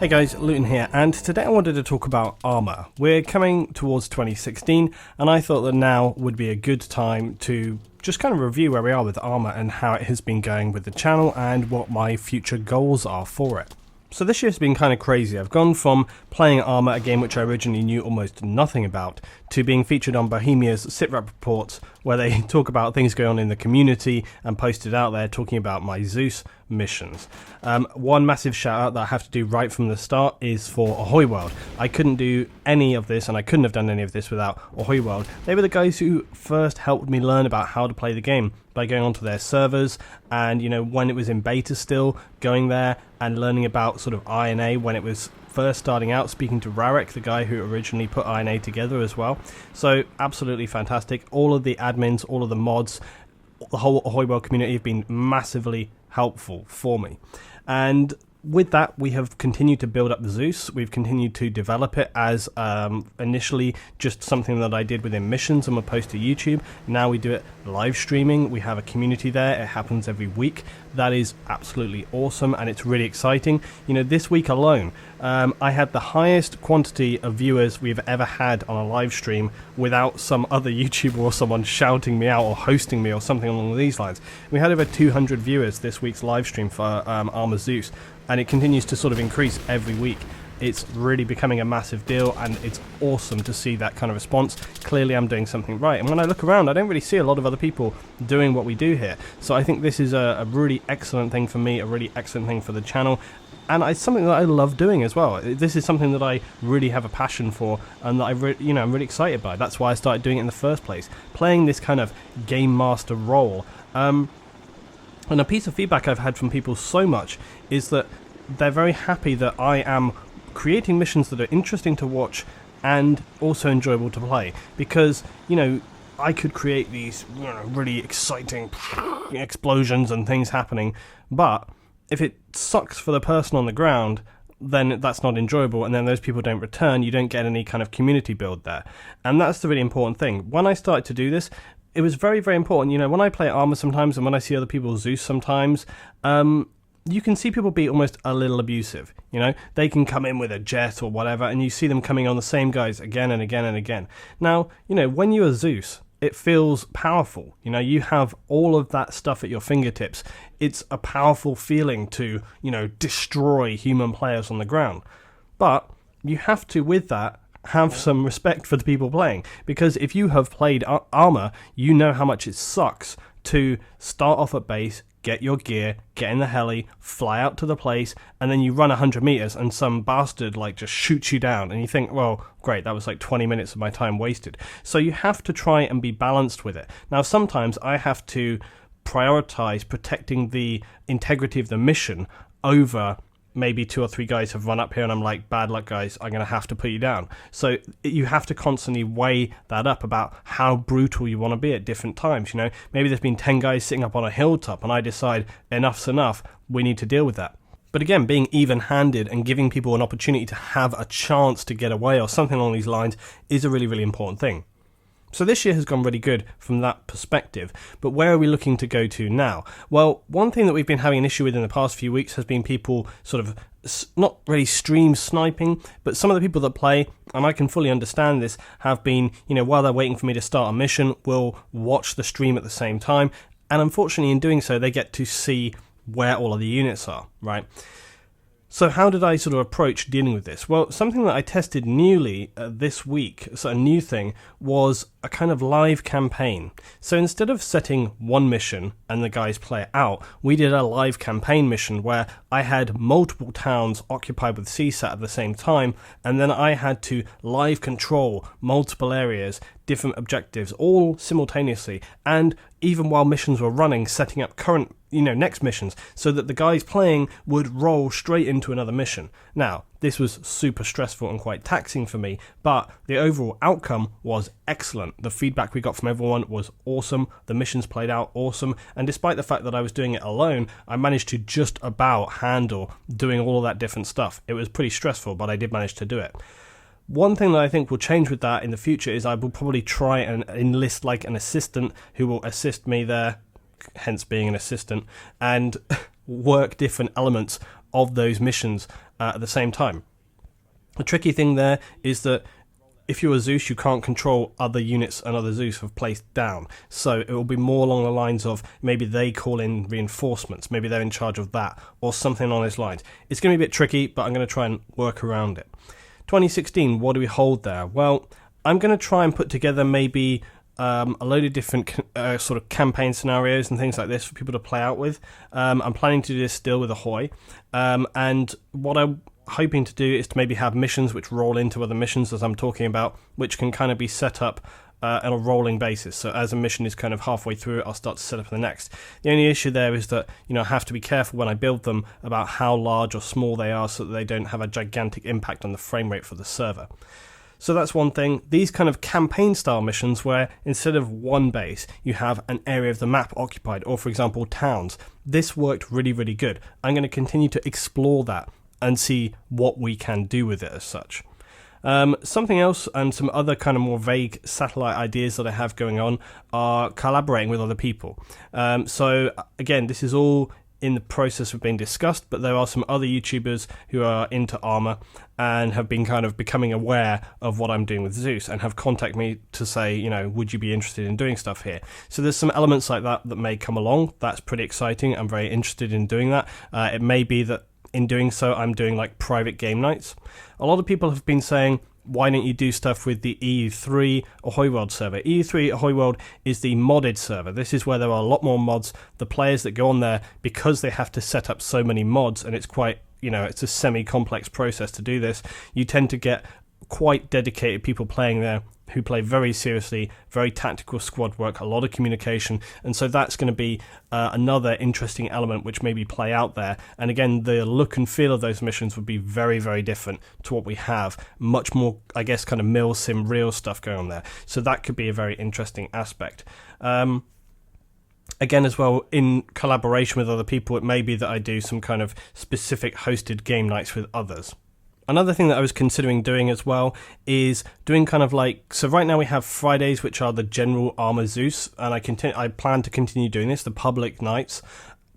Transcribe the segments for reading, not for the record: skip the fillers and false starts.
Hey guys, Luetin here, and today I wanted to talk about Arma. We're coming towards 2016, and I thought that now would be a good time to just kind of review where we are with Arma and how it has been going with the channel and what my future goals are for it. So this year's been kind of crazy. I've gone from playing Arma, a game which I originally knew almost nothing about, to being featured on Bohemia's sitrep reports, where they talk about things going on in the community and posted out there talking about my ZEUS missions. One massive shout out that I have to do right from the start is for Ahoy World. I couldn't do any of this, and I couldn't have done any of this without Ahoy World. They were the guys who first helped me learn about how to play the game by going onto their servers, and when it was in beta still, going there and learning about sort of INA when it was first starting out, speaking to Rarek, the guy who originally put INA together as well. So absolutely fantastic. All of the admins, all of the mods, the whole Ahoy World community have been massively helpful for me. And with that, we have continued to build up the ZEUS. We've continued to develop it as initially just something that I did within missions and would post to YouTube. Now we do it live streaming. We have a community there. It happens every week. That is absolutely awesome, and it's really exciting. This week alone, I had the highest quantity of viewers we've ever had on a live stream without some other YouTuber or someone shouting me out or hosting me or something along these lines. We had over 200 viewers this week's live stream for Arma ZEUS, and it continues to sort of increase every week. It's really becoming a massive deal, and it's awesome to see that kind of response. Clearly I'm doing something right, and when I look around I don't really see a lot of other people doing what we do here. So I think this is a really excellent thing for me, a really excellent thing for the channel, and it's something that I love doing as well. This is something that I really have a passion for, and that I'm really excited by. That's why I started doing it in the first place, playing this kind of game master role. And a piece of feedback I've had from people so much is that they're very happy that I am creating missions that are interesting to watch and also enjoyable to play, because I could create these really exciting explosions and things happening, but if it sucks for the person on the ground, then that's not enjoyable, and then those people don't return. You don't get any kind of community build there, and that's the really important thing. When I started to do this, it was very, very important. When I play Arma sometimes, and when I see other people ZEUS sometimes, you can see people be almost a little abusive. They can come in with a jet or whatever, and you see them coming on the same guys again and again and again. Now, when you are ZEUS, it feels powerful. You have all of that stuff at your fingertips. It's a powerful feeling to, destroy human players on the ground. But you have to, with that, have some respect for the people playing, because if you have played Arma, you know how much it sucks to start off at base, get your gear, get in the heli, fly out to the place, and then you run 100 meters and some bastard just shoots you down, and you think, well, great, that was 20 minutes of my time wasted. So you have to try and be balanced with it. Now, sometimes I have to prioritize protecting the integrity of the mission over maybe 2 or 3 guys have run up here and I'm like, bad luck guys, I'm going to have to put you down. So you have to constantly weigh that up about how brutal you want to be at different times. Maybe there's been 10 guys sitting up on a hilltop and I decide enough's enough, we need to deal with that. But again, being even-handed and giving people an opportunity to have a chance to get away or something along these lines is a really, really important thing. So this year has gone really good from that perspective, but where are we looking to go to now? Well, one thing that we've been having an issue with in the past few weeks has been people sort of not really stream sniping, but some of the people that play, and I can fully understand this, have been, while they're waiting for me to start a mission, will watch the stream at the same time, and unfortunately in doing so they get to see where all of the units are, right? So how did I sort of approach dealing with this? Well, something that I tested newly this week, so a new thing, was a kind of live campaign. So instead of setting one mission and the guys play it out, we did a live campaign mission where I had multiple towns occupied with CSAT at the same time, and then I had to live control multiple areas, different objectives, all simultaneously, and even while missions were running, setting up current next missions, so that the guys playing would roll straight into another mission. Now, this was super stressful and quite taxing for me, but the overall outcome was excellent. The feedback we got from everyone was awesome, the missions played out awesome, and despite the fact that I was doing it alone, I managed to just about handle doing all of that different stuff. It was pretty stressful, but I did manage to do it. One thing that I think will change with that in the future is I will probably try and enlist an assistant who will assist me there, hence being an assistant, and work different elements of those missions at the same time. The tricky thing there is that if you're a ZEUS, you can't control other units and other ZEUS have placed down. So it will be more along the lines of maybe they call in reinforcements, maybe they're in charge of that, or something on those lines. It's going to be a bit tricky, but I'm going to try and work around it. 2016, what do we hold there? Well, I'm going to try and put together maybe a load of different sort of campaign scenarios and things like this for people to play out with. I'm planning to do this still with Ahoy. And what I'm hoping to do is to maybe have missions which roll into other missions, as I'm talking about, which can kind of be set up on a rolling basis. So as a mission is kind of halfway through, I'll start to set up the next. The only issue there is that, I have to be careful when I build them about how large or small they are so that they don't have a gigantic impact on the frame rate for the server. So that's one thing. These kind of campaign style missions where instead of one base, you have an area of the map occupied, or for example, towns. This worked really, really good. I'm going to continue to explore that and see what we can do with it as such. Something else and some other kind of more vague satellite ideas that I have going on are collaborating with other people. So again, this is all in the process of being discussed, but there are some other YouTubers who are into Arma and have been kind of becoming aware of what I'm doing with ZEUS and have contacted me to say, would you be interested in doing stuff here? So there's some elements like that that may come along. That's pretty exciting. I'm very interested in doing that. It may be that in doing so, I'm doing like private game nights. A lot of people have been saying, why don't you do stuff with the EU3 Ahoy World server? EU3 Ahoy World is the modded server. This is where there are a lot more mods. The players that go on there, because they have to set up so many mods, and it's quite, it's a semi-complex process to do this, you tend to get quite dedicated people playing there who play very seriously, very tactical squad work, a lot of communication, and so that's going to be another interesting element which maybe play out there. And again, the look and feel of those missions would be very, very different to what we have. Much more, I guess, kind of mil sim real stuff going on there. So that could be a very interesting aspect. Again, as well, in collaboration with other people, it may be that I do some kind of specific hosted game nights with others. Another thing that I was considering doing as well is doing kind of like, so right now we have Fridays, which are the general Arma ZEUS, and I plan to continue doing this, the public nights.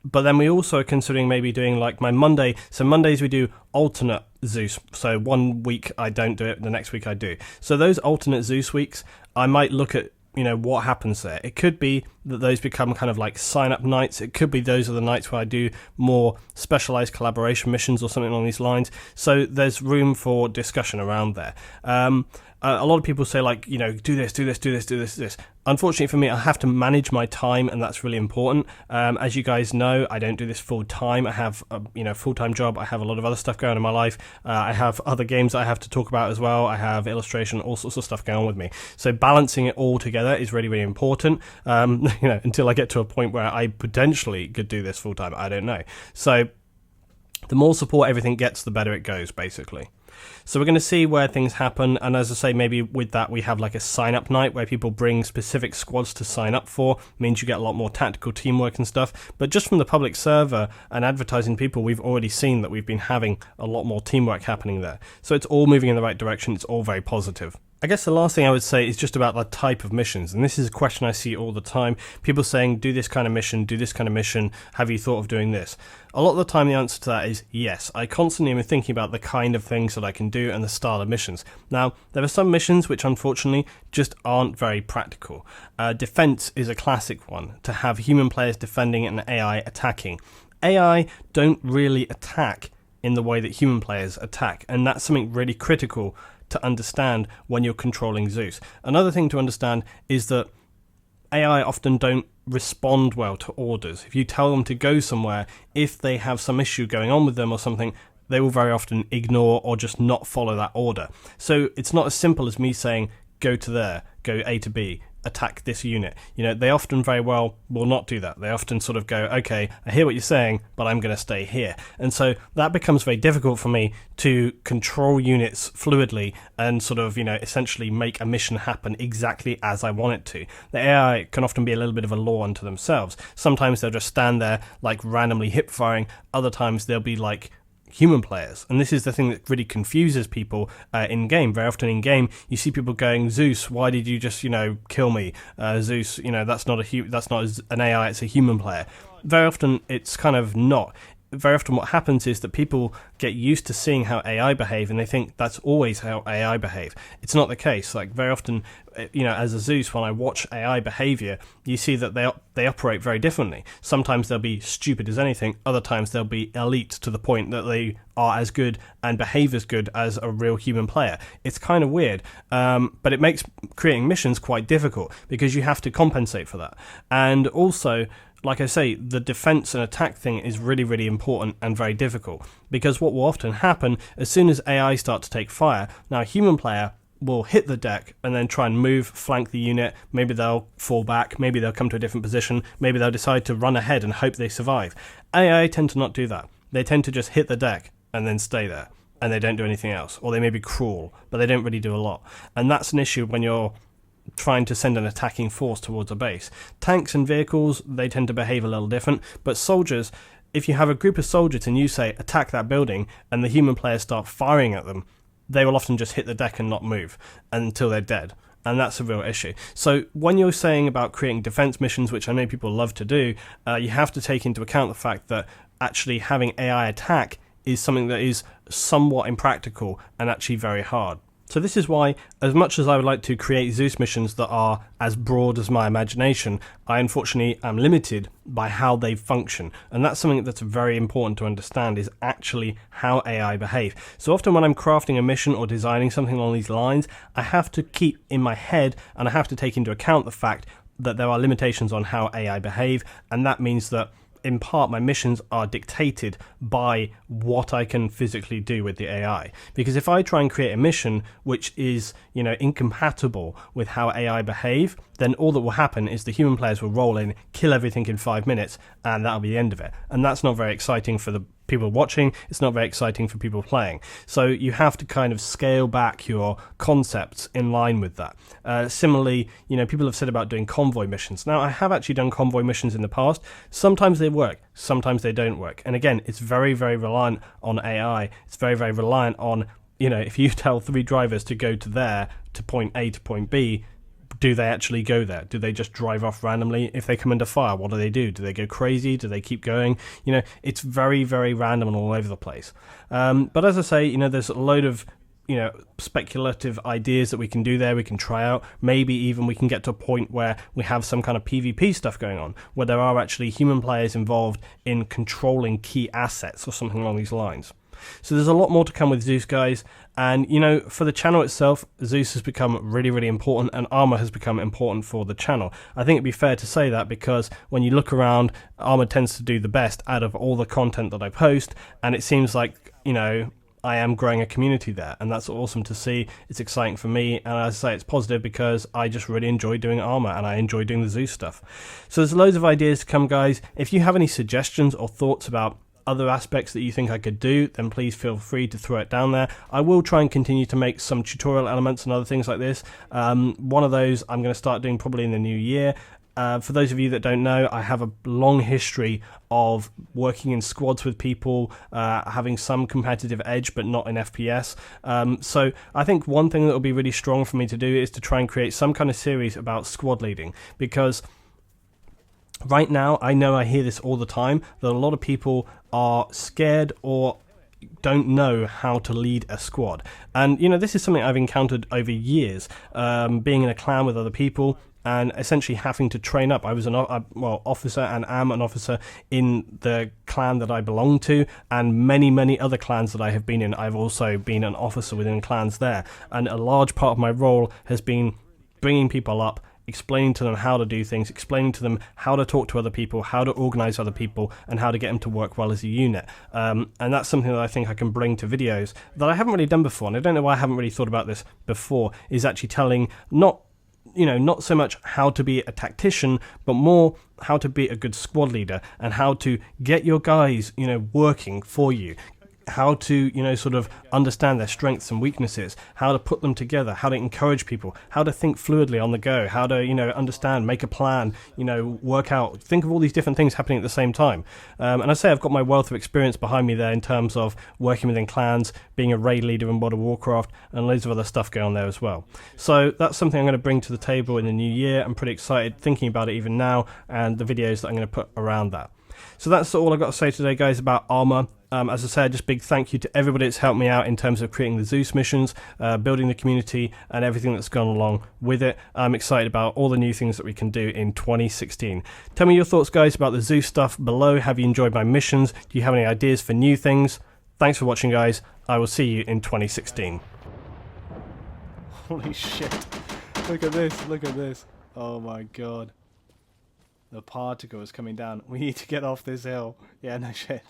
But then we also are considering maybe doing like my Monday. So Mondays we do alternate ZEUS. So one week I don't do it, the next week I do. So those alternate ZEUS weeks, I might look at what happens there. It could be that those become kind of like sign-up nights. It could be those are the nights where I do more specialized collaboration missions or something along these lines. So there's room for discussion around there. A lot of people say like, do this. Unfortunately for me, I have to manage my time, and that's really important. As you guys know, I don't do this full time. I have a full-time job. I have a lot of other stuff going on in my life. I have other games that I have to talk about as well. I have illustration, all sorts of stuff going on with me. So balancing it all together is really, really important. Until I get to a point where I potentially could do this full-time. I don't know. So the more support everything gets, the better it goes, basically. So we're going to see where things happen, and as I say, maybe with that we have like a sign-up night where people bring specific squads to sign up for. Means you get a lot more tactical teamwork and stuff, but just from the public server and advertising people, we've already seen that we've been having a lot more teamwork happening there. So it's all moving in the right direction, it's all very positive. I guess the last thing I would say is just about the type of missions, and this is a question I see all the time. People saying, do this kind of mission, have you thought of doing this? A lot of the time the answer to that is yes. I constantly am thinking about the kind of things that I can do and the style of missions. Now, there are some missions which unfortunately just aren't very practical. Defense is a classic one, to have human players defending and AI attacking. AI don't really attack in the way that human players attack, and that's something really critical to understand when you're controlling ZEUS. Another thing to understand is that AI often don't respond well to orders. If you tell them to go somewhere, if they have some issue going on with them or something, they will very often ignore or just not follow that order. So it's not as simple as me saying, go to there, go A to B, attack this unit. They often very well will not do that. They often sort of go, okay, I hear what you're saying, but I'm going to stay here. And so that becomes very difficult for me to control units fluidly and sort of, essentially make a mission happen exactly as I want it to. The AI can often be a little bit of a law unto themselves. Sometimes they'll just stand there like randomly hip firing. Other times they'll be like human players, and this is the thing that really confuses people in game. Very often in game you see people going, ZEUS, why did you just kill me? ZEUS, that's not an AI, it's a human player. Very often it's kind of not. very often what happens is that people get used to seeing how AI behave and they think that's always how AI behave. It's not the case. Like very often, as a ZEUS, when I watch AI behavior, you see that they operate very differently. Sometimes they'll be stupid as anything. Other times they'll be elite to the point that they are as good and behave as good as a real human player. It's kind of weird, but it makes creating missions quite difficult because you have to compensate for that. And also, like I say, the defense and attack thing is really, really important and very difficult, because what will often happen as soon as AI start to take fire, now a human player will hit the deck and then try and move, flank the unit. Maybe they'll fall back, maybe they'll come to a different position, maybe they'll decide to run ahead and hope they survive. AI tend to not do that. They tend to just hit the deck and then stay there, and they don't do anything else. Or they may be cruel, but they don't really do a lot. And that's an issue when you're trying to send an attacking force towards a base. Tanks and vehicles, they tend to behave a little different, but soldiers, if you have a group of soldiers and you say attack that building and the human players start firing at them, they will often just hit the deck and not move until they're dead. And that's a real issue. So when you're saying about creating defense missions, which I know people love to do, you have to take into account the fact that actually having AI attack is something that is somewhat impractical and actually very hard. So this is why, as much as I would like to create ZEUS missions that are as broad as my imagination, I unfortunately am limited by how they function. And that's something that's very important to understand, is actually how AI behave. So often when I'm crafting a mission or designing something along these lines, I have to keep in my head and I have to take into account the fact that there are limitations on how AI behave, and that means that in part my missions are dictated by what I can physically do with the AI. Because if I try and create a mission which is, incompatible with how AI behave, then all that will happen is the human players will roll in, kill everything in 5 minutes, and that'll be the end of it. And that's not very exciting for the people watching, it's not very exciting for people playing. So you have to kind of scale back your concepts in line with that. Similarly, people have said about doing convoy missions. Now, I have actually done convoy missions in the past. Sometimes they work, sometimes they don't work. And again, it's very, very reliant on AI. It's very, very reliant on, if you tell 3 drivers to go to point A to point B, do they actually go there? Do they just drive off randomly? If they come under fire, what do? Do they go crazy? Do they keep going? It's very, very random and all over the place. But as I say, there's a load of speculative ideas that we can do there, we can try out. Maybe even we can get to a point where we have some kind of PvP stuff going on, where there are actually human players involved in controlling key assets or something along these lines. So there's a lot more to come with ZEUS, guys, and for the channel itself, ZEUS has become really, really important, and Arma has become important for the channel. I think it'd be fair to say that, because when you look around, Arma tends to do the best out of all the content that I post, and it seems like, I am growing a community there, and that's awesome to see. It's exciting for me, and as I say, it's positive because I just really enjoy doing Arma and I enjoy doing the ZEUS stuff. So there's loads of ideas to come, guys. If you have any suggestions or thoughts about other aspects that you think I could do, then please feel free to throw it down there. I will try and continue to make some tutorial elements and other things like this. One of those I'm going to start doing probably in the new year. For those of you that don't know, I have a long history of working in squads with people, having some competitive edge, but not in FPS. So I think one thing that will be really strong for me to do is to try and create some kind of series about squad leading, because right now, I know I hear this all the time, that a lot of people are scared or don't know how to lead a squad. And, this is something I've encountered over years, being in a clan with other people and essentially having to train up. I was an officer and am an officer in the clan that I belong to, and many, many other clans that I have been in. I've also been an officer within clans there. And a large part of my role has been bringing people up, explaining to them how to do things, explaining to them how to talk to other people, how to organize other people, and how to get them to work well as a unit. And that's something that I think I can bring to videos that I haven't really done before. And I don't know why I haven't really thought about this before, is actually telling not so much how to be a tactician, but more how to be a good squad leader and how to get your guys, working for you. How to, sort of understand their strengths and weaknesses, how to put them together, how to encourage people, how to think fluidly on the go, how to, understand, make a plan, work out, think of all these different things happening at the same time. And I say I've got my wealth of experience behind me there in terms of working within clans, being a raid leader in World of Warcraft, and loads of other stuff going on there as well. So that's something I'm going to bring to the table in the new year. I'm pretty excited thinking about it even now, and the videos that I'm going to put around that. So that's all I've got to say today, guys, about Arma. As I said, just big thank you to everybody that's helped me out in terms of creating the ZEUS missions, building the community, and everything that's gone along with it. I'm excited about all the new things that we can do in 2016. Tell me your thoughts, guys, about the ZEUS stuff below. Have you enjoyed my missions? Do you have any ideas for new things? Thanks for watching, guys. I will see you in 2016. Holy shit. Look at this, look at this. Oh my god. The particle is coming down. We need to get off this hill. Yeah, no shit.